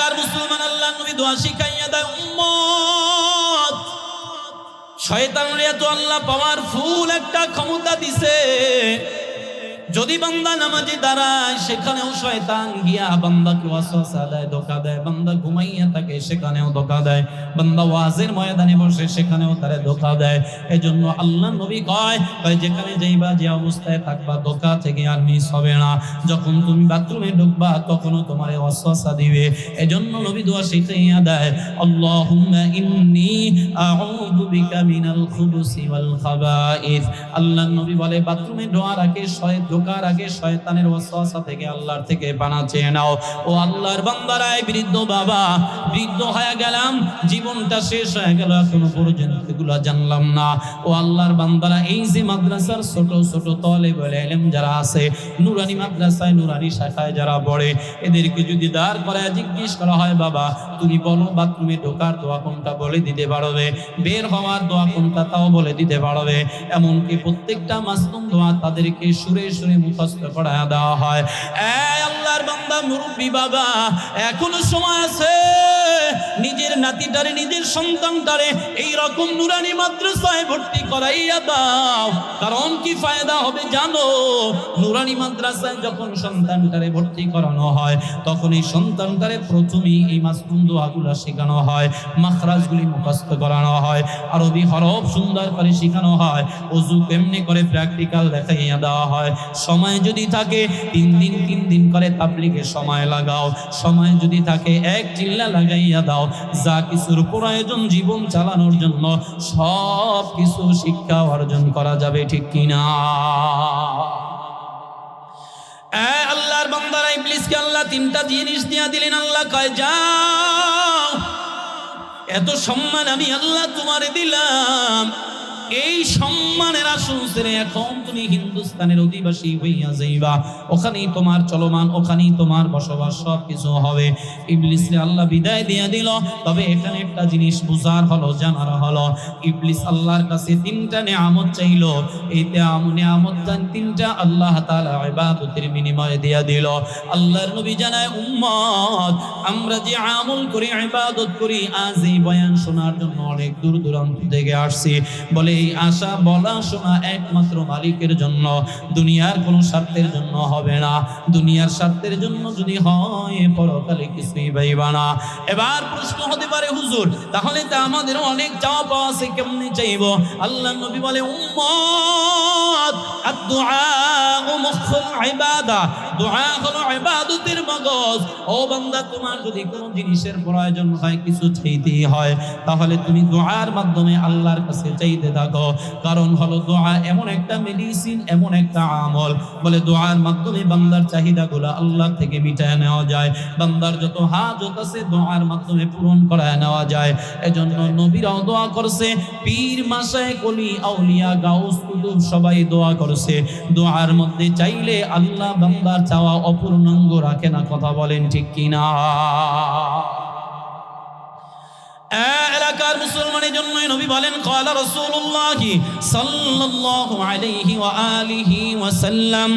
এলাকার মুসলমান আল্লাহ নবী দোয়া শিখাইয়া দেয় উম্মত শয়তানরে তো আল্লাহ পাওয়ারফুল একটা ক্ষমতা দিছে যদি বান্দা নামাজে দাঁড়ায় সেখানেও শয়তান গিয়া বান্দাকে ওয়াসওয়াসা দেয় ধোঁকা দেয় বান্দা ঘুমাইয়া থাকে সেখানেও ধোঁকা দেয় বান্দা ওয়াজের ময়দানে বসে সেখানেও তারে ধোঁকা দেয় এজন্য আল্লাহ নবী কয় যেখানে যাইবা যে অবস্থায় থাকবা ধোঁকা থেকে আর মিস হবে না যখন তুমি বাথরুমে ঢুকবা তখনও তোমারে ওয়াসওয়াসা দিবে এজন্য নবী দোয়া শিখাইয়া দেয় আল্লাহুম্মা ইন্নী আউযু বিকা মিনাল খুবুসি ওয়াল খাবাইস আল্লাহ নবী বলে বাথরুমে ঢোকার আগে ঢোকার আগে শয়তানের ওয়াসওয়াসা থেকে আল্লাহর থেকে পানা চেয়ে নাও ও আল্লাহর বান্দারা বৃদ্ধ বাবা বৃদ্ধ হয়ে গেলাম জীবনটা শেষ হয়ে গেল এখনো পর্যন্ত এগুলো জানলাম না ও আল্লাহর বান্দারা এই যে মাদ্রাসার ছোট ছোট তালেবুল ইলম যারা আছে নুরানি মাদ্রাসায় নুরানি শাখায় যারা পড়ে এদেরকে যদি দাঁড় করায় জিজ্ঞেস করা হয় বাবা তুমি বলো বাথরুমে ঢোকার দোয়া কোনটা বলে দিতে পারবে বের হওয়ার দোয়া কোনটা তাও বলে দিতে পারবে এমনকি প্রত্যেকটা মাসনুম দোয়া তাদেরকে সুরে সুরে মুখস্থ করায় দেওয়া হয় এই আল্লাহর বান্দা মুরব্বি বাবা এখনো সময় আছে নিজের নাতিটারে নিজের সন্তানটারে এই রকম নুরানি মাদ্রাসায় ভর্তি করাইয়া দাও কারণ কি ফায়দা হবে জানো নুরানি মাদ্রাসায় যখন সন্তানটারে ভর্তি করানো হয় তখন এই সন্তানটারে প্রথমেই এই মাসনুম দোয়াগুলো শেখানো হয় মাখরাজগুলি মুখস্থ করানো হয় আরবি হরফ সুন্দর করে শেখানো হয় ওযু কেমনে করে প্র্যাকটিক্যাল দেখাইয়া দেওয়া হয় সময় যদি থাকে 3 দিন করে তাবলীগে সময় লাগাও সময় যদি থাকে এক চিল্লা লাগাইয়া দাও যা কিছুর প্রয়োজন জীবন চালানোর জন্য সব কিছু শিক্ষা অর্জন করা যাবে ঠিক কিনা আল্লাহর বান্দারা ইবলিসকে আল্লাহ 3টা জিনিস দিয়া দিলেন আল্লাহ কয় যাও এত সম্মান আমি আল্লাহ তোমারে দিলাম এই সম্মানের আসন ছেড়ে এখন তুমি হিন্দুস্তানের অধিবাসী হইয়া যাইবা ওখানেই তোমার চলমান ওখানেই তোমার বসবাস সব কিছু হবে ইবলিসকে আল্লাহ বিদায় দিয়ে দিল তবে এখানে একটা জিনিস বুঝার হলো জানার হলো ইবলিস আল্লাহর কাছে 3টা নিয়ামত চাইলো এই নিয়ামত 3টা আল্লাহ তাআলা ইবাদতের বিনিময়ে দিয়ে দিল আল্লাহর নবী জানায় উম্মত আমরা যে আমল করি ইবাদত করি আজ এই বয়ান শোনার জন্য অনেক দূর দূরান্ত থেকে আসছি বলে এই আশা বলা শোনা একমাত্র মালিকের জন্য দুনিয়ার কোনো স্বার্থের জন্য হবে না দুনিয়ার স্বার্থের জন্য যদি হয় পরকালে কিছুই পাইবা না এবার প্রশ্ন হতে পারে হুজুর তাহলে তো আমাদের অনেক চাওয়া পাওয়া আছে কেমনে চাইবো আল্লাহ নবী বলে উম্মত আদ-দুআ মুখুল ইবাদা দোয়া হলো ইবাদতের মগজ ও বান্দা তোমার যদি কোনো জিনিসের প্রয়োজন হয় কিছু চাইতেই হয় তাহলে তুমি দোয়ার মাধ্যমে আল্লাহর কাছে চাইতে থাকো কারণ হলো দোয়া এমন একটা মেডিসিন এমন একটা আমল বলে দোয়ার মাধ্যমে বান্দার চাহিদাগুলো আল্লাহ থেকে মিটায় নেওয়া যায় বান্দার যত হাজত আছে দোয়ার মাধ্যমে পূরণ করায় নেওয়া যায় এজন্য নবীরাও দোয়া করছে পীর মাশায়েখ ওলি আউলিয়া গাউস কুতুব সবাই দোয়া করছে দোয়ার মধ্যে চাইলে আল্লাহ বান্দার চাওয়া অপূর্ণাঙ্গ রাখে না কথা বলেন ঠিক কিনা এলাকার মুসলমানের জন্য নবী বলেন ক্বালা রাসূলুল্লাহ সাল্লাল্লাহু আলাইহি ওয়া আলিহি ওয়া সাল্লাম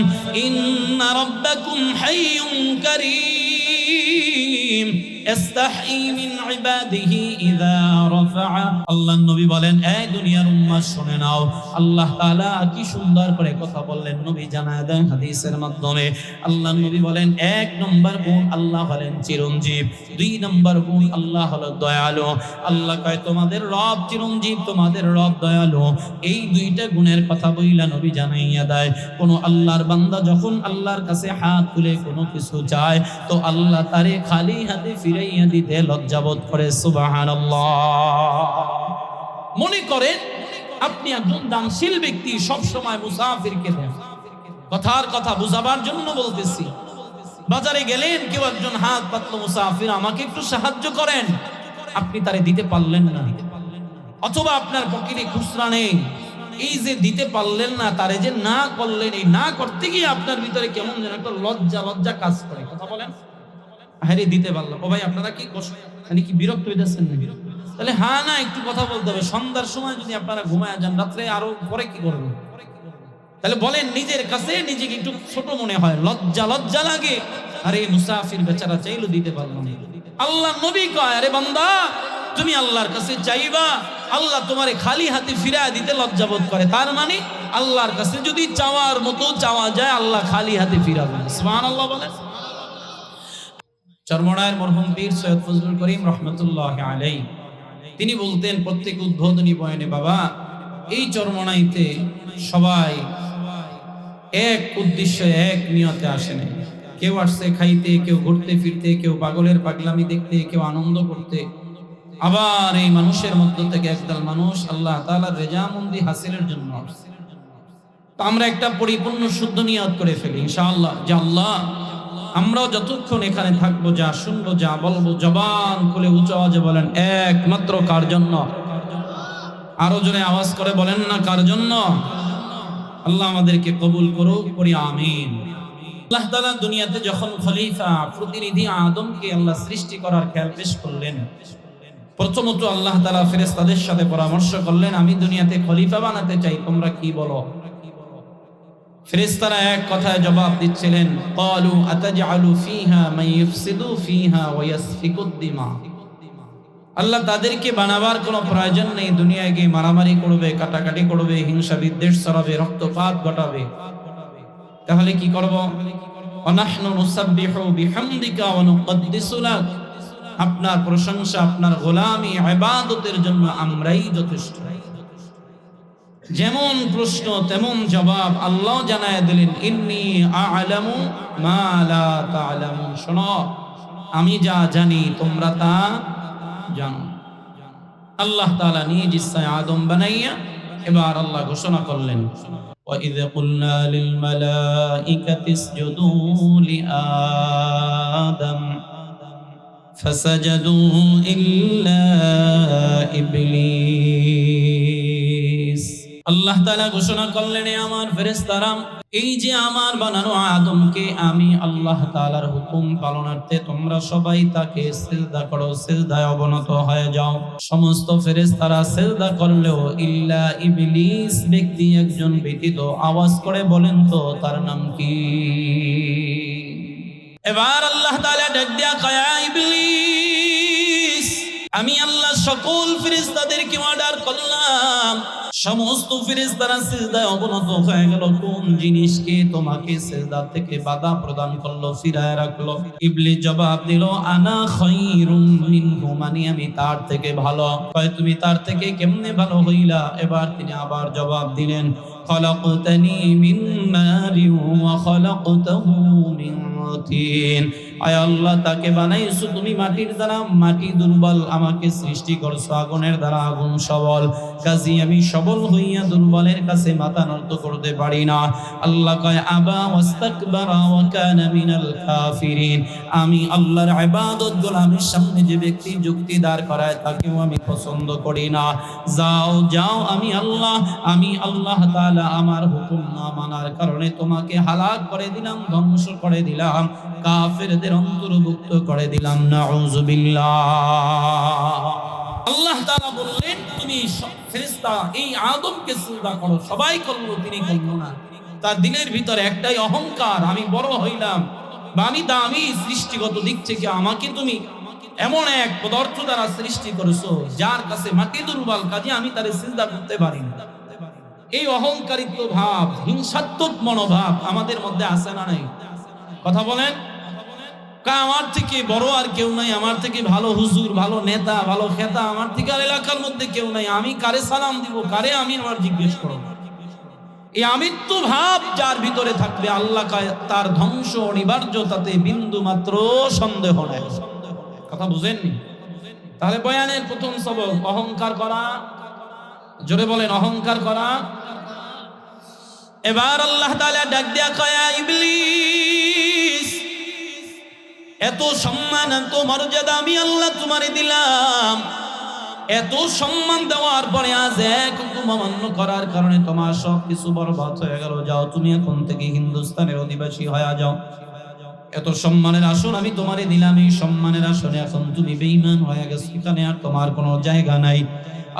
ইন্না রাব্বাকুম হাইয়ুন কারীম ইস্তাহি মিন ইবাদিহি ইযা রাফা আল্লাহর নবী বলেন এই দুনিয়ার উম্মাত শুনে নাও আল্লাহ তাআলা কি সুন্দর করে কথা বললেন নবী জানায় দেন হাদিসের মাধ্যমে আল্লাহর নবী বলেন 1 নম্বর গুণ আল্লাহ হলেন চিরঞ্জীব 2 নম্বর গুণ আল্লাহ হলো দয়ালু আল্লাহ কয় তোমাদের রব চিরঞ্জীব তোমাদের রব দয়ালু এই 2টা গুণের কথা বইলা নবী জানাইয়া দেয় কোন আল্লাহর বান্দা যখন আল্লাহর কাছে হাত তুলে কোনো কিছু চায় তো আল্লাহ তারে খালি হাতে ফিরাইয়া দিতে লজ্জাবোধ করে সুবহানাল্লাহ মনে করেন আপনি একজন দানশীল ব্যক্তি সব সময় মুসাফিরকে দেন কথার কথা বুঝাবার জন্য বলতেছি বাজারে গেলেন কেউ একজন হাত পাতলো মুসাফির আমাকে একটু সাহায্য করেন আপনি তারে দিতে পারলেন না অথবা আপনার পকেটে খুচরা নেই এই যে দিতে পারলেন না তারে যে না করলেন এই না করতে গিয়ে আপনার ভিতরে কেমন যেন একটা লজ্জা কাজ করে কথা বলেন আরে দিতে পারলাম ও ভাই আপনারা কি কষ্ট মানে কি বিরক্ত হইতেছেন না তাহলে হ্যাঁ না একটু কথা বলতে হবে সন্ধ্যার সময় যদি আপনারা ঘুমায় যান রাত্রে আরো পরে কি করবেন তাহলে বলেন নিজের কাছে নিজেকে একটু ছোট মনে হয় লজ্জা লাগে আরে মুসাফির বেচারা চাইলো দিতে পারলাম আল্লাহ নবী কয়, আরে বান্দা তুমি আল্লাহর কাছে চাইবা, আল্লাহ তোমারে খালি হাতে ফিরায় দিতে লজ্জাবোধ করে। তার মানে আল্লাহর কাছে যদি চাওয়ার মতো চাওয়া যায়, আল্লাহ খালি হাতে ফিরাবেন। সুবহানাল্লাহ বলে। চরমোনায়ের মরহুম পীর সৈয়দ ফজলুল করিম রহমতুল্লাহ আলাইহি তিনি বলতেন প্রত্যেক উদ্বোধনী বয়ানে, বাবা এই চরমোনাইতে সবাই এক উদ্দেশ্যে এক নিয়তে আসে নাই। কেউ আসছে খাইতে, কেউ ঘুরতে ফিরতে, কেউ পাগলের পাগলামি দেখতে, কেউ আনন্দ করতে। আবার এই মানুষের মধ্য থেকে একদল মানুষ আল্লাহ তাআলার রেজামন্দি হাসিলের জন্য আসছে। তো আমরা একটা পরিপূর্ণ শুদ্ধ নিয়ত করে ফেলি ইনশাআল্লাহ, যে আল্লাহ আমরাও যতক্ষণ এখানে থাকবো, যা শুনবো, যা বলবো, জবান খুলে উঁচু আওয়াজে বলেন একমাত্র কার জন্য? আরো জোরে আওয়াজ করে বলেন না কার জন্য? আল্লাহ আমাদেরকে কবুল করুক, পড়ি আমিন। আল্লাহ তাআলা দুনিয়াতে যখন খলিফা প্রতিনিধি আদমকে আল্লাহ সৃষ্টি করার খেয়াল পেশ করলেন, প্রথমত আল্লাহ তাআলা ফেরেশতাদের সাথে পরামর্শ করলেন, আমি দুনিয়াতে খলিফা বানাতে চাই, তোমরা কি বলো? ফেরেশতারা এক কথায় জবাব দিচ্ছিলেন, ক্বালু আতাজআলু ফীহা মান ইফসিদু ফীহা ওয়া ইয়াসফিকুদ দিমা। আল্লাহ তাদেরকে বানাবার কোনো প্রয়োজন নেই, দুনিয়ায় গিয়ে মারামারি করবে, কাটাকাটি করবে, হিংসা বিদ্বেষ ছড়াবে, রক্তপাত ঘটাবে। তাহলে কি করব? ওয়া নাহনু নুসাব্বিহু বিহামদিকা ওয়া নুকদ্দিসু লাক। আপনার প্রশংসা, আপনার গোলামি, ইবাদতের জন্য আমরাই যথেষ্ট। যেমন প্রশ্ন তেমন জবাব আল্লাহ জানায় দিলেন, ইন্নী আ'লামু মা লা তা'লামুন। শোনো, আমি যা জানি তোমরা তা জানো। আল্লাহ তাআলা নিজ ইচ্ছায় আদম বানাইয়া এবার আল্লাহ ঘোষণা করলেন, وَإِذْ قُلْنَا لِلْمَلَائِكَةِ اسْجُدُوا لِآدَمَ فَسَجَدُوا إِلَّا إِبْلِيسَ। আল্লাহ তাআলা ঘোষণা করলেন, আমার ফেরেশতারা, এই যে আমার বানানো আদমকে আমি আল্লাহ তাআলার হুকুম পালনার্থে তোমরা সবাই তাকে সিজদা করো, সিজদায় অবনত হয়ে যাও। সমস্ত ফেরেশতারা সিজদা করলেও ইল্লা ইবলিস ব্যক্তি একজন ব্যতীত আওয়াজ করে বলেন তো তার নাম কি? এবার আল্লাহ তাআলা ডাক দিয়া কয়, ইবলিস, আমি আল্লাহ সকল ফেরেশতাদেরকে অর্ডার করলাম, সমস্ত ফেরেশতারা সিজদায় অবনত হয়ে গেল। কোন জিনিসকে তোমাকে সিজদা থেকে বাধা প্রদান করলো, ফিরায় রাখলো? ইবলিস জবাব দিল, আনা খায়রুম মিনহু, মানে আমি তার থেকে ভালো। কয় তুমি তার থেকে কেমনে ভালো হইলা? এবার তিনি আবার জবাব দিলেন, খলাকতানি মিন নারিন ওয়া খলাকতাহু মিন তিন। আয় আল্লাহ, তাকে বানাইছো তুমি মাটির দ্বারা, মাটি দুর্বল, আমাকে সৃষ্টি করছো আগুনের দ্বারা, আগুন সবল। কাজী আমি সবল হইয়া দুর্বলের কাছে মাথা নত করতে পারি না। আল্লাহ কয়, আবা ওয়াস্তাকবারা ওয়া কানা মিনাল কাফিরিন। আমি আল্লাহর ইবাদত গোলামের সামনে যে ব্যক্তি যুক্তি দাঁড় করায় তাকেও আমি পছন্দ করি না। যাও যাও, আমি আল্লাহ তাআলা আমার হুকুম না মানার কারণে তোমাকে হালাক করে দিলাম, ধ্বংস করে দিলাম, কাফেরদের অন্তর্ভুক্ত করে দিলাম। নাউযুবিল্লাহ। আল্লাহ তাআলা বললেন, তুমি ফেরেশতা এই আদমকে সিজদা করো। সবাই করলো, তিনি করলো না। তার দিলের ভিতরে একটাই অহংকার, আমি বড় হইলাম বা আমি দামি, সৃষ্টিগত দিক থেকে আমাকে তুমি এমন এক পদার্থ দ্বারা সৃষ্টি করেছো যার কাছে মাটি দুর্বল, কাজে আমি তারে সিজদা করতে পারি না। এই অহংকারিত্ব ভাব, হিংসাত্মক মনোভাব আমাদের মধ্যে আছে না নাই? কথা বলেন। আমার থেকে বড় আর কেউ নাই, আমার থেকে ভালো হুজুর, ভালো নেতা, ভালো খেতা আমার থেকে আর এলাকার মধ্যে কেউ নাই। আমি কারে সালাম দিব, কারে আমি আমার জিজ্ঞেস করব? এই আমিত্ব ভাব যার ভিতরে থাকবে, আল্লাহ তার ধ্বংস অনিবার্য, তাতে বিন্দু মাত্র সন্দেহ নাই। কথা বুঝেননি? তাহলে বয়ানের প্রথম সবক অহংকার করা। জোরে বলেন, অহংকার করা। এবার আল্লাহ তাআলা ডাক দিয়া কয়, ইবলিস, এত সম্মান, এত মর্যাদা আমি আল্লাহ তোমারে দিলাম, এত সম্মান দেওয়ার পরে আজ এক হুকুম অমান্য করার কারণে তোমার সব কিছু বরবাদ হয়ে গেল। যাও, তুমি এখন থেকে হিন্দুস্তানের অধিবাসী হয়ে যাও। এত সম্মানের আসন আমি তোমারে দিলাম, এই সম্মানের আসনে এখন তুমি বেঈমান হয়ে গেছো, এখানে আর তোমার কোনো জায়গা নাই।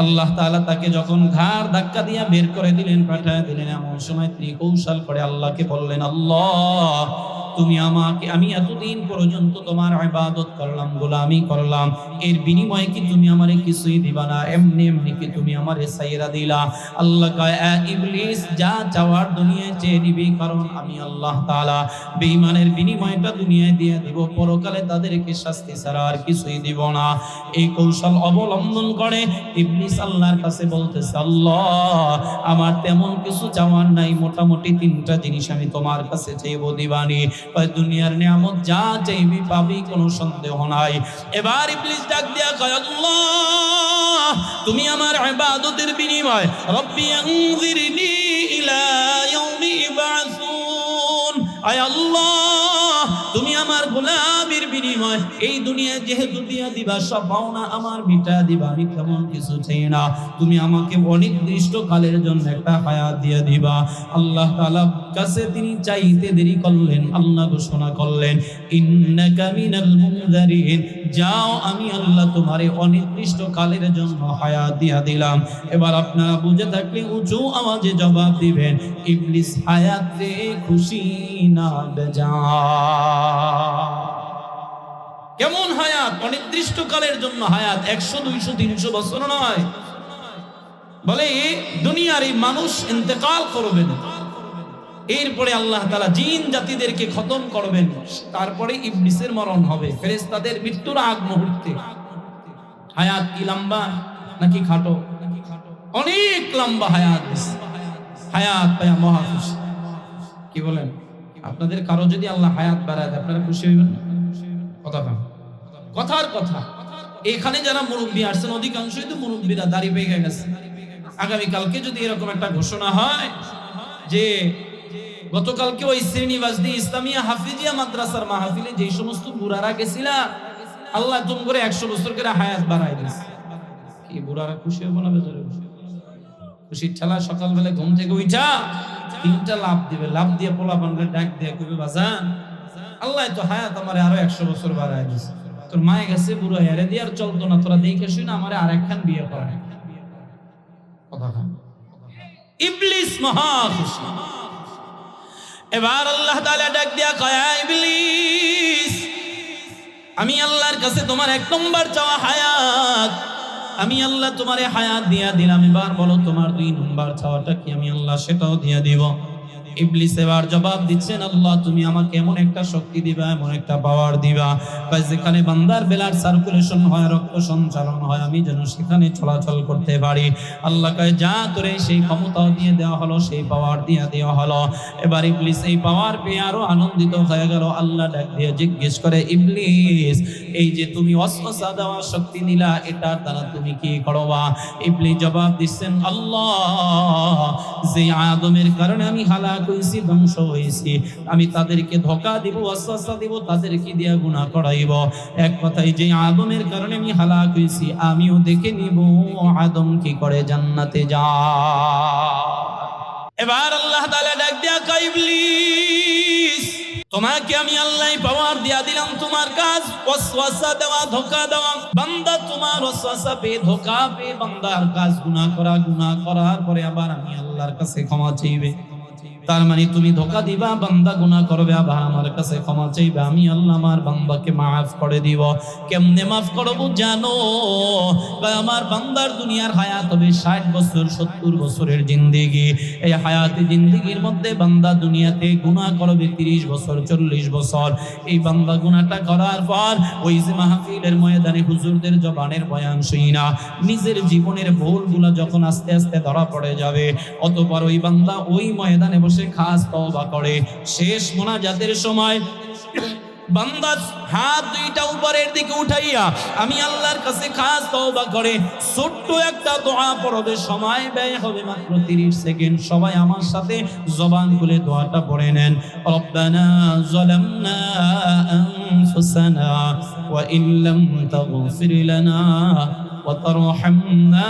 আল্লাহ তাআলা তাকে যখন ঘাড় ধাক্কা দিয়া বের করে দিলেন, পাঠায় দিলেন, এমন সময় তিনি কৌশল করে আল্লাহকে বললেন, আল্লাহ তুমি আমাকে, আমি এতদিন পর্যন্ত তোমার ইবাদত করলাম, গোলামি করলাম, এর বিনিময়ে কি তুমি আমারে কিছুই দিবা না? এমনি এমনি কি তুমি আমারে ছাইরা দিলা? আল্লাহ কয়, ইবলিস, যা চাওয়ার দুনিয়ায় চেয়ে নিবি, কারণ আমি আল্লাহ তাআলা বেঈমানের বিনিময়টা দুনিয়ায় দিয়ে দিব, পরকালে তাদেরকে শাস্তি ছাড়া আর কিছুই দিব না। এই কৌশল অবলম্বন করে ইবলিস আল্লাহর কাছে বলতেছে, আল্লাহ, আমার তেমন কিছু চাওয়ার নাই, মোটামুটি তিনটা জিনিস আমি তোমার কাছে চাইবো, দিবানি। দুনিয়ার নিয়ামত যা চাইবি পাবি, কোনো সন্দেহ নাই। এবার ইবলিস ডাক দিয়া কয়, আল্লাহ, তুমি আমার ইবাদতের বিনিময়, রব্বি আনজিরনি ইলা ইয়াউমি ইবআসুন, আয় আল্লাহ, তুমি আমার গোলামির বিনিময় এই দুনিয়ায় যেহেতু দিয়া দিবা, সব পাওনা আমার মিটা দিবা, আমি তেমন কিছু চাই না, তুমি আমাকে অনির্দিষ্ট কালের জন্য একটা হায়াত দিয়ে দিবা। আল্লাহ তাআলা কাছে তিনি চাইতে দেরি করলেন, আল্লাহ ঘোষণা করলেন, ইন্নাকা মিনাল মুনজারিন, যাও, আমি আল্লাহ তোমারে অনির্দিষ্ট কালের জন্য হায়াত দিয়া দিলাম। এবার আপনারা বুঝে থাকলে উঁচু আওয়াজে জবাব দিবেন, ইবলিস হায়াতে খুশি না বেজার। কেমন হায়াত? অনির্দিষ্ট কালের জন্য হায়াত, 100, 200, 300 বছর নয়। বলে দুনিয়ার এই মানুষ ইন্তেকাল করবেন, এরপরে আল্লাহ তাআলা জিন জাতিদেরকে খতম করবেন, তারপরে ইবলিসের মরণ হবে ফেরেশতাদের মৃত্যুর আগ মুহূর্তে। হায়াত কি লম্বা নাকি খাটো? অনেক লম্বা হায়াত, হায়াত পায়া মহা খুশি। কি বলেন? আপনাদের কারো যদি আল্লাহ হায়াত বাড়ায় দেয়, আপনারা খুশি হইবেন না? কথার কথা। এখানে যারা মুরব্বী আসছেন, অধিকাংশই তো মুরব্বীরা, দাড়ি পেকে গেছে। আগামীকালকে যদি এরকম একটা ঘোষণা হয় যে গতকালকে ওই শ্রীনিবাসদি ইসলামিয়া হাফিজিয়া মাদ্রাসার মাহফিলে যে সমস্ত বুড়ারা গেছিলা, আল্লাহ তুমি করে 100 বছর করে হায়াত বাড়াই দিয়েছে, কি বুড়ারা খুশি হবে না? বেজারে খুশির ঠেলা সকালবেলা ঘুম থেকে উঠা 3টা লাভ দিবে, লাভ দিয়ে পোলা বানরে ডাক দিয়ে কইবে, বাজান, আল্লাহ তো হায়াত আমারে আরো 100 বছর বাড়াই দিয়েছে, তোর মায়ে গেছে বুড়ো হেরে দিয়ে আর চলতো না, তোরা দেখে শুই না আমারে আরেকখান বিয়ে করে। কথা খান। ইবলিস মহা খুশি। এবার আল্লাহ তাআলা ডাক দিয়া কয়, ইবলিস, আমি আল্লাহর কাছে তোমার 1 নম্বর চাওয়া হায়াত, আমি আল্লাহ তোমারে হায়াত দিয়া দিলাম, এবার বলো তোমার 2 নম্বর চাওয়াটা কি? আমি আল্লাহ সেটাও দিয়া দিব। ইবলিস এবার জবাব দিচ্ছেন, আল্লাহ তুমি আমাকে এমন একটা শক্তি দিবা, এমন একটা পাওয়ার দিবা, যেখানে বান্দার ব্লাড সার্কুলেশন হয়, রক্ত সঞ্চালন হয়, আমি যেন সেখানে চলাচল করতে পারি। আল্লাহ কয়, যা তোরে সেই ক্ষমতা দিয়ে দেওয়া হলো, সেই পাওয়ার দিয়ে দেওয়া হলো। এবার ইবলিস এই পাওয়ার পেয়ে আরো আনন্দিত হয়ে গেল। আল্লাহ ডাক দিয়ে জিজ্ঞেস করে, ইবলিস, এই যে তুমি ওয়াসওয়াসা দেওয়ার শক্তি নিলা, এটার দ্বারা তুমি কি করবা? ইবলিস জবাব দিচ্ছেন, আল্লাহ, যে আদমের কারণে আমি হালাক হইছি, ধ্বংস হইছি, আমি তাদেরকে ধোঁকা দিব, ওয়াসওয়াসা দিব, তাদেরকে দিয়া গুনাহ করাইব। এক কথায়, যে আদমের কারণে আমি হালাক হইছি, আমিও দেখে নিব আদম কি করে জান্নাতে যায়। এবার আল্লাহ তাআলা ডাক দিয়া কয়, ইবলিস, তোমাকে আমি আল্লাহ পাওয়ার দিয়া দিলাম, তোমার কাজ ওয়াসওয়াসা দেওয়া, ধোঁকা দেওয়া। বান্দা তোমার ওয়াসওয়াসা পেয়ে, ধোঁকা পেয়ে বান্দার কাজ গুনাহ করা, গুনাহ করার পরে আবার আমি আল্লাহর কাছে ক্ষমা চাইবে। তার মানে তুমি ধোঁকা দিবা, বান্দা গুনাহ করবে, আবার আমার কাছে ক্ষমা চাইবে, আমি আল্লাহ আমার বান্দাকে মাফ করে দিব। কেমনে মাফ করব জানো? আমার বান্দার দুনিয়ার হায়াত হবে 60 বছর, 70 বছরের জিন্দেগি। এই হায়াতে জিন্দেগির মধ্যে বান্দা দুনিয়াতে গুনাহ করবে 30 বছর, 40 বছর। এই বান্দা গুনাহটা করার পর ওই যে মাহফিলের ময়দানে হুজুরদের জবানের বয়ান শুনি না, নিজের জীবনের ভুলগুলো যখন আস্তে আস্তে ধরা পড়ে যাবে, অতঃপর ওই বান্দা ওই ময়দানে বসে খাস তওবা করে। শেষ মোনাজাতের সময় বান্দা হাত 2টা উপরের দিকে উঠাইয়া আমি আল্লাহর কাছে খাস তওবা করে ছোট্ট একটা দোয়া পড়বে, সময় ব্যয় হবে মাত্র 30 সেকেন্ড। সবাই আমার সাথে জবান খুলে দোয়াটা পড়ে নেন। রব্বানা যালামনা আনফুসানা ওয়া ইল্লাম তাগফির লানা ওয়া তারহামনা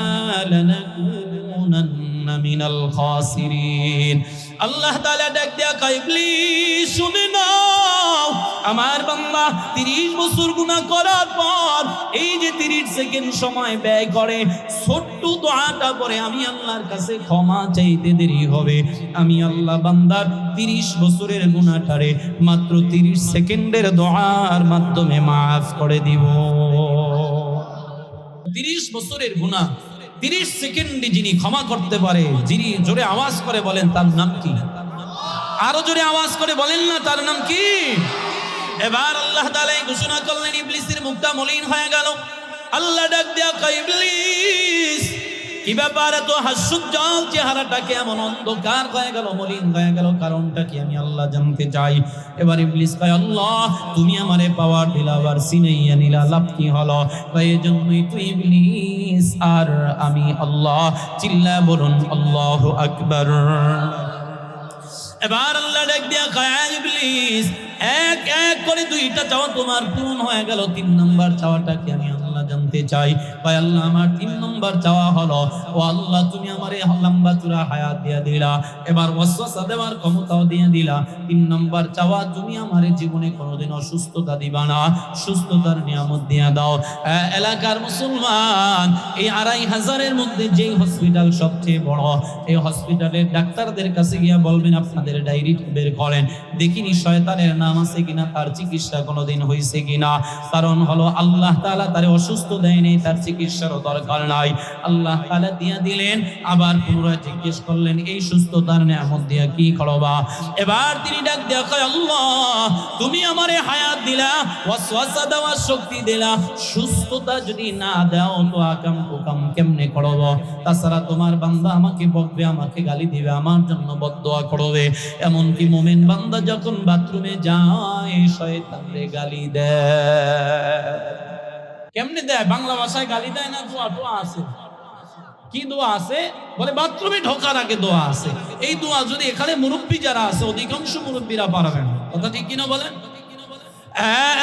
লানাকুনান্না মিনাল খাসিরিন। আল্লাহ তাআলা ডাক দিয়া কয়, ইবলিস শুনে নাও, আমার বান্দা 30 বছর গুনাহ করার পর এই যে 30 মিনিট সেকেন্ড সময় ব্যয় করে ছোট্ট দোয়াটা পরে আমি আল্লাহর কাছে ক্ষমা চাইতে দেরি হবে, আমি আল্লাহ বান্দার 30 বছরের গুনাহটারে মাত্র 30 সেকেন্ডের দোয়ার মাধ্যমে মাফ করে দিব। 30 বছরের গুনাহ 30 সেকেন্ডে যিনি ক্ষমা করতে পারে, যিনি জোরে আওয়াজ করে বলেন তার নাম কি? আরো জোরে আওয়াজ করে বলেন না তার নাম কি? এবার আল্লাহ তাআলা ঘোষণা করলেন, ইবলিসের মুখটা মলিন হয়ে গেল। আল্লাহ ডাক দিয়া কয়, ইবলিস কি ব্যাপার, এত হাস্যোজ্জ্বল চেহারাটাকে এমন অন্ধকার হয়ে গেল, মলিন হয়ে গেল, কারণটা কি আমি আল্লাহ জানতে চাই। এবার ইবলিস কয়, আল্লাহ তুমি আমারে পাওয়ার দিলা, আবার সিনাইয়া নিলা, লাভ কি হলো? এই জন্যই তুই ইবলিস আর আমি আল্লাহ। চিল্লায় বলুন আল্লাহু আকবার। এবার আল্লাহ ডাক দিয়া কয়, ইবলিস এক এক করে 2টা চাওয়া তোমার পূরণ হয়ে গেল, 3 নম্বর চাওয়াটা কি আমি আল্লাহ জানতে চাই। কয় আল্লাহ আমার 3 নম্বর চাওয়া হলো, ও আল্লাহ তুমি আমারে লম্বা চূড়া হায়াত দিয়া দিলা, এবার ওয়াসওয়াসা দেওয়ার ক্ষমতাও দিয়ে দিলা। 3 নম্বর চাওয়া, তুমি আমারে জীবনে কোনোদিন অসুস্থতা দিবা না, সুস্থতার নিয়ামত দিয়া দাও। এলাকার মুসলমান, এই 2500-এর মধ্যে যেই হসপিটাল সবচেয়ে বড়, এই হসপিটালের ডাক্তারদের কাছে গিয়া বলবেন আপনাদের ডায়েরি বের করেন, দেখিনি শয়তানের নাম আছে কিনা, তার চিকিৎসা কোনোদিন হয়েছে কিনা। কারণ হলো আল্লাহ তাআলা তারে অসুস্থ দেয় নাই, তার চিকিৎসারও দরকার নাই, আল্লাহ তাআলা দিয়া দিলেন। আবার পুনরায় জিজ্ঞেস করলেন, এই সুস্থতার নিয়ামত দিয়া কি করবা? এবার তিনি ডাক দিয়া কয়, আল্লাহ তুমি আমারে হায়াত দিলা, ওয়াসওয়াসা দেওয়ার শক্তি দিলা, সুস্থতা যদি না দাও তো আকাম কুকাম কেমনে করব? তাছাড়া তোমার বান্দা আমাকে বকবে, আমাকে গালি দিবে, আমার জন্য বদদোয়া করবে। এমনকি মুমিন বান্দা যখন বাথরুমে যায় শয়তানরে গালি দেয়। কেমনে দেয়? বাংলা ভাষায় গালি দেয় না, দোয়া আছে। কি দোয়া আছে? বলে বাথরুমে ঢোকার আগে দোয়া আছে। এই দোয়া যদি এখানে মুরব্বী যারা আছে, অধিকাংশ মুরব্বীরা পারবেন। কথা ঠিক কিনা বলেন?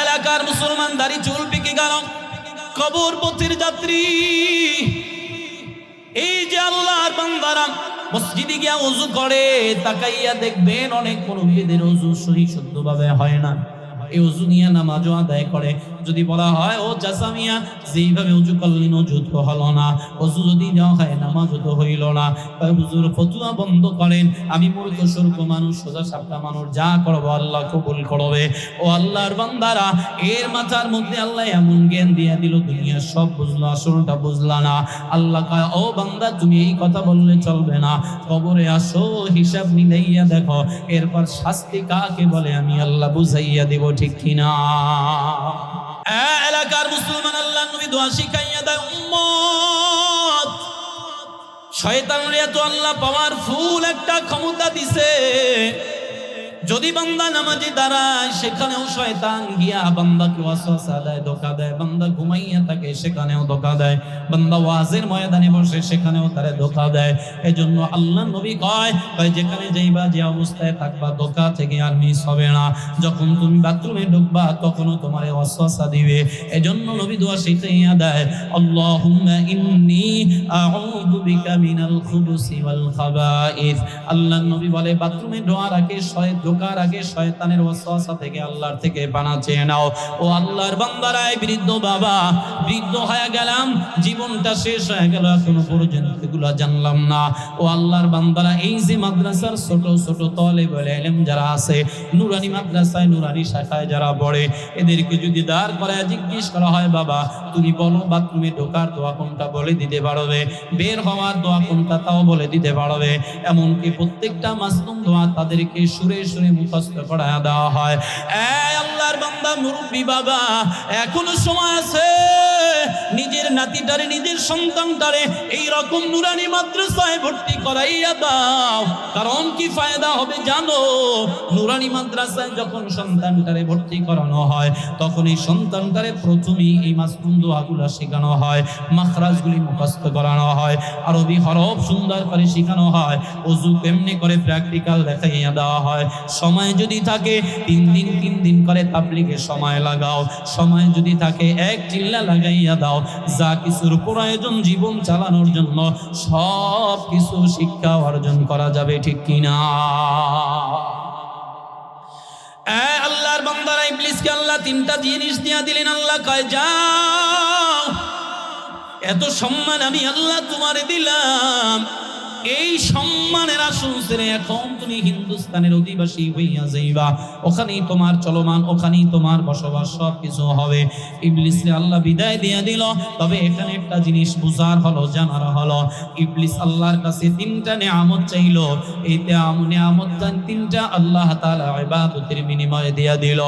এলাকার মুসলমান দাড়ি চুল পেকে গেল, কবর পথের যাত্রী, এই যে আল্লাহর বান্দারা মসজিদে গিয়া ওযু করে, তাকাইয়া দেখবেন অনেক মুরব্বীদের ওযু সহি শুদ্ধভাবে হয় না। এই ওযু নিয়ে নামাজও আদায় করে। যদি বলা হয়, ও চাচা যেইভাবে ওযু করলেন ওযু তো হলো না, ওযু যদি দেওয়া হয় নামাজও তো হইল না। হুজুর ফতুয়া বন্ধ করেন, আমি মূর্খ সূর্খ মানুষ, সোজা সাপটা মানুষ, যা করব আল্লাহ কবুল করবে। ও আল্লাহর বান্দারা, এর মাথার মধ্যে আল্লাহ এমন জ্ঞান দিয়া দিল, দুনিয়া সব বুঝলো, আসলটা বুঝলা না। আল্লাহ কয়, ও বান্দা তুমি এই কথা বললে চলবে না, কবরে আসো, হিসাব মিলাইয়া দেখো, এরপর শাস্তি কাকে বলে আমি আল্লাহ বুঝাইয়া দেব। ঠিক কিনা? এলাকার মুসলমান, আল্লাহ নবী দোয়া শিখাইয়া দেয়, উম্মত শয়তানরে এত আল্লাহ পাওয়ারফুল একটা ক্ষমতা দিছে, যদি বান্দা নামাজে দাঁড়ায় সেখানেও শয়তান গিয়া বান্দাকে ওয়াসওয়াসা দেয়, ধোঁকা দেয়। বান্দা ঘুমাইয়া থাকে সেখানেও ধোঁকা দেয়, বান্দা ওয়াজের ময়দানে বসে সেখানেও তারে ধোঁকা দেয়। এজন্য আল্লাহ নবী কয় যেখানে যাইবা, যে অবস্থায় থাকবা, ধোঁকা থেকে আর মিস হবে না। যখন তুমি বাথরুমে ঢুকবা তখনও তোমারে ওয়াসওয়াসা দিবে। এজন্য নবী দোয়া শিখাইয়া দেয়, আল্লাহুম্মা ইন্নী আউযু বিকা মিনাল খুবুসি ওয়াল খাবাইস। আল্লাহ নবী বলে বাথরুমে ঢোকার আগে ঢোকার আগে শয়তানের ওয়াসওয়াসা থেকে আল্লাহর থেকে পানা চেয়ে নাও। ও আল্লাহর বান্দারা, বৃদ্ধ বাবা, বৃদ্ধ হয়ে গেলাম, জীবনটা শেষ হয়ে গেল, এখনো পর্যন্ত এগুলো জানলাম না। ও আল্লাহর বান্দারা, এই যে মাদ্রাসার ছোট ছোট তালেবুল ইলম যারা আছে, নুরানি মাদ্রাসায়, নুরানি শাখায় যারা পড়ে, এদেরকে যদি দাঁড় করায় জিজ্ঞেস করা হয়, বাবা তুমি বলো বাথরুমে ঢোকার দোয়া কোনটা, বলে দিতে পারবে? বের হওয়ার দোয়া কোনটা, তাও বলে দিতে পারবে। এমনকি প্রত্যেকটা মাসনুম দোয়া তাদেরকে সুরে সুরে মুখস্থ করায়া দেওয়া হয়। আল্লাহর বান্দা, মুরব্বী বাবা, এখনো সময় আছে, নিজের নাতিটারে, নিজের সন্তানটারে এই রকম নুরানি মাদ্রাসায় ভর্তি করাইয়া দাও। কারণ কি ফায়দা হবে জানো? নুরানি মাদ্রাসায় যখন সন্তানটারে ভর্তি করানো হয়, তখন এই সন্তানটারে প্রথমেই এই মাসনুম দোয়াগুলো শেখানো হয়, মাখরাজগুলি মুখস্থ করানো হয়, আরবি হরফ সুন্দর করে শেখানো হয়, ওযু কেমনে করে প্র্যাকটিক্যাল দেখাইয়া দেওয়া হয়। সময় যদি থাকে 3 দিন করে তাবলীগে সময় লাগাও, সময় যদি থাকে 1 চিল্লা লাগাইয়া দাও। যা কিছুর প্রয়োজন জীবন চালানোর জন্য সব কিছু শিক্ষা অর্জন করা যাবে। ঠিক কিনা? আল্লাহর বান্দারা, ইবলিসকে আল্লাহ 3টা জিনিস দিয়া দিলেন। আল্লাহ কয়, যাও এত সম্মান আমি আল্লাহ তোমারে দিলাম, এই সম্মানের আসন ছেড়ে এখন তুমি হিন্দুস্তানের অধিবাসী হইয়া যাইবা, ওখানেই তোমার চলমান, ওখানেই তোমার বসবাস, সব কিছু হবে। ইবলিসকে আল্লাহ বিদায় দিয়ে দিল। তবে এখানে একটা জিনিস বুঝার হলো, জানার হলো, ইবলিস আল্লাহর কাছে তিনটা নেয়ামত চাইলো। এই নেয়ামত তিনটা আল্লাহ তাআলা ইবাদতের বিনিময়ে দিয়া দিল।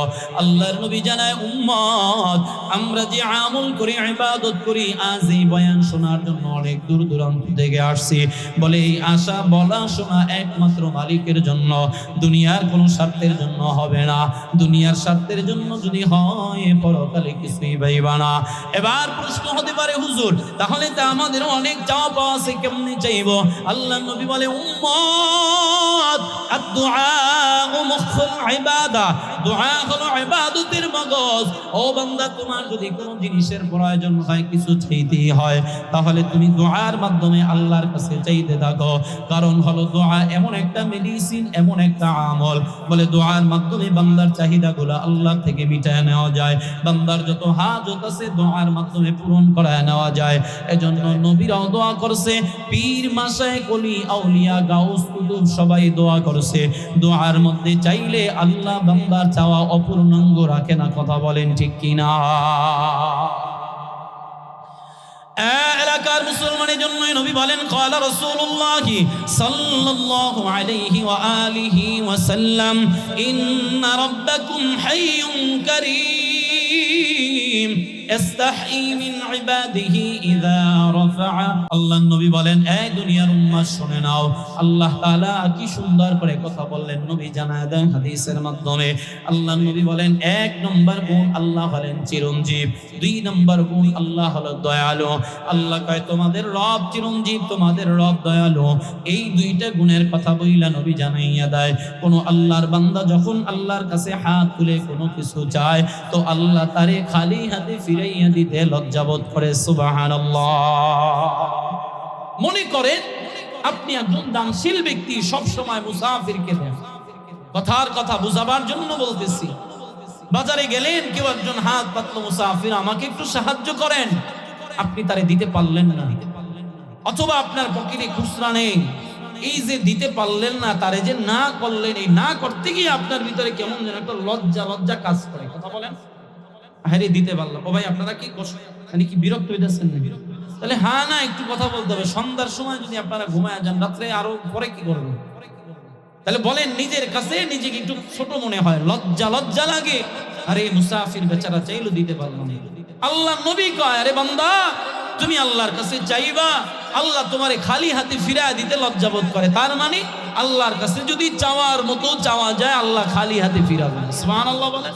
আল্লাহর নবী জানায়, উম্মত আমরা যে আমল করি, ইবাদত করি, আজ এই বয়ান শোনার জন্য অনেক দূর দূরান্ত থেকে আসছি। বলে এই আশা বলা শোনা একমাত্র মালিকের জন্য, দুনিয়ার কোনো স্বার্থের জন্য হবে না। দুনিয়ার স্বার্থের জন্য যদি হয় পরকালে কিছুই পাইবা না। এবার প্রশ্ন হতে পারে, হুজুর তাহলে তো আমাদের অনেক চাওয়া পাওয়া আছে, কেমনে চাইবো? আল্লাহ নবী বলে, উম্মত আদ-দুআ মুখুল ইবাদা, দুআ হলো ইবাদতের মগজ। ও বান্দা, তোমার যদি কোনো জিনিসের প্রয়োজন হয়, কিছু চাইতেই হয়, তাহলে তুমি দুআর মাধ্যমে আল্লাহর কাছে চাইতে থাকো। কারণ হলো দোয়া এমন একটা মেডিসিন, এমন একটা আমল, বলে দোয়ার মাধ্যমে বান্দার চাহিদাগুলো আল্লাহ থেকে মিটায় নেওয়া যায়। বান্দার যত হাজত আছে দোয়ার মাধ্যমে পূরণ করায় নেওয়া যায়। এজন্য নবীরাও দোয়া করছে, পীর মাশায়েখ ওলি আউলিয়া গাউস কুতুব সবাই দোয়া করছে। দোয়ার মধ্যে চাইলে আল্লাহ বান্দার চাওয়া অপূর্ণাঙ্গ রাখে না। কথা বলেন ঠিক কিনা? এলাকার মুসলমানের জন্য নবী বলেন, ক্বালা রাসূলুল্লাহ সাল্লাল্লাহু আলাইহি ওয়া আলিহি ওয়া সাল্লাম, ইন্না রাব্বাকুম হাইয়ুন কারীম ইস্তাহি মিন ইবাদিহি ইযা রাফা। আল্লাহর নবী বলেন, এই দুনিয়ার উম্মাত শুনে নাও, আল্লাহ তাআলা কি সুন্দর করে কথা বললেন, নবী জানায় দেন হাদিসের মাধ্যমে। আল্লাহর নবী বলেন, এক নম্বর গুণ আল্লাহ হলেন চিরঞ্জীব, দুই নম্বর গুণ আল্লাহ হলো দয়ালু। আল্লাহ কয় তোমাদের রব চিরঞ্জীব, তোমাদের রব দয়ালু। এই দুইটা গুণের কথা বইলা নবী জানাইয়া দেয়। কোন আল্লাহর বান্দা যখন আল্লাহর কাছে হাত তুলে কোনো কিছু চায়, তো আল্লাহ তারে খালি হাতে ফিরাইয়া দিতে লজ্জাবোধ করে। সুবহানাল্লাহ। মনে করেন আপনি একজন দানশীল ব্যক্তি, সব সময় মুসাফিরকে দেন। কথার কথা বুঝাবার জন্য বলতেছি। বাজারে গেলেন, কেউ একজন হাত পাতলো, মুসাফির আমাকে একটু সাহায্য করেন, আপনি তারে দিতে পারলেন না, অথবা আপনার পকেটে খুচরা নেই, এই যে দিতে পারলেন না, তারে যে না করলেন, এই না করতে গিয়ে আপনার ভিতরে কেমন যেন একটা লজ্জা লজ্জা কাজ করে। কথা বলেন, আরে দিতে পারলাম, ও ভাই আপনারা কি কষ্ট, মানে কি বিরক্ত হইতেছেন নাকি? তাহলে হ্যাঁ না, একটু কথা বলতে হবে। সন্ধ্যার সময় যদি আপনারা ঘুমায় যান, রাত্রে আরো পরে কি করবেন? তাহলে বলেন, নিজের কাছে নিজেকে একটু ছোট মনে হয়, লজ্জা লজ্জা লাগে। আরে মুসাফির বেচারা চাইলো, দিতে পারলাম না। আল্লাহ নবী কয়, আরে বান্দা তুমি আল্লাহর কাছে চাইবা, আল্লাহ তোমারে খালি হাতে ফিরায় দিতে লজ্জাবোধ করে। তার মানে আল্লাহর কাছে যদি চাওয়ার মতো চাওয়া যায়, আল্লাহ খালি হাতে ফিরাবে। সুবহানাল্লাহ বলেন।